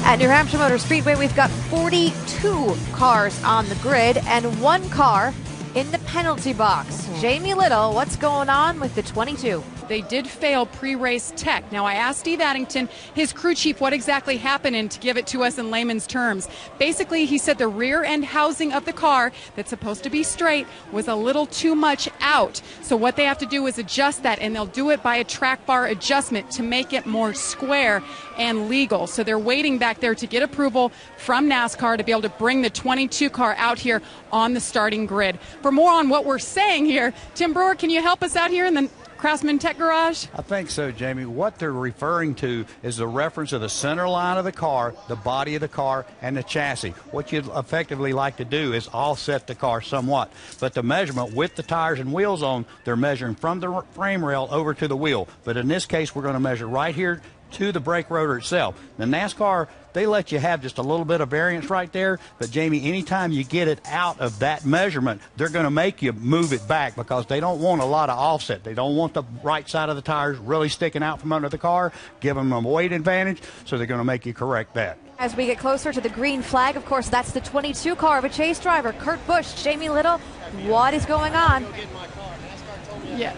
At New Hampshire Motor Speedway, we've got 42 cars on the grid and one car in the penalty box. Jamie Little, what's going on with the 22? They did fail pre-race tech. Now, I asked Steve Addington, his crew chief, what exactly happened, and to give it to us in layman's terms. Basically, he said the rear end housing of the car that's supposed to be straight was a little too much out. So what they have to do is adjust that, and they'll do it by a track bar adjustment to make it more square and legal. So they're waiting back there to get approval from NASCAR to be able to bring the 22 car out here on the starting grid. For more on what we're saying here, Tim Brewer, can you help us out here in the Craftsman Tech Garage? I think so, Jamie. What they're referring to is the reference of the center line of the car, the body of the car, and the chassis. What you'd effectively like to do is offset the car somewhat. But the measurement with the tires and wheels on, they're measuring from the frame rail over to the wheel. But in this case, we're going to measure right here to the brake rotor itself. The NASCAR, they let you have just a little bit of variance right there, but Jamie, anytime you get it out of that measurement, they're going to make you move it back because they don't want a lot of offset. They don't want the right side of the tires really sticking out from under the car, giving them a weight advantage, so they're going to make you correct that. As we get closer to the green flag, of course, that's the 22 car of a chase driver, Kurt Busch. Jamie Little, what is going on? Yeah.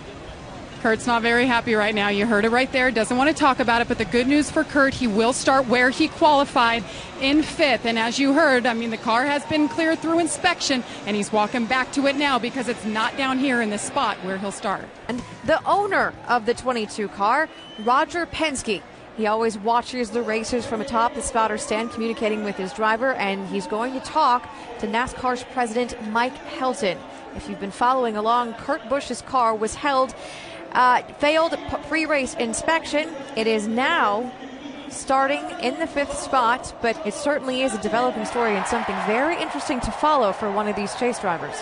Kurt's not very happy right now. You heard it right there. Doesn't want to talk about it, but the good news for Kurt, he will start where he qualified in 5th. And as you heard, I mean, the car has been cleared through inspection, and he's walking back to it now because it's not down here in this spot where he'll start. And the owner of the 22 car, Roger Penske. He always watches the racers from atop the spotter stand, communicating with his driver, and he's going to talk to NASCAR's president, Mike Helton. If you've been following along, Kurt Busch's car was failed pre-race inspection. It is now starting in the 5th spot, but it certainly is a developing story and something very interesting to follow for one of these chase drivers.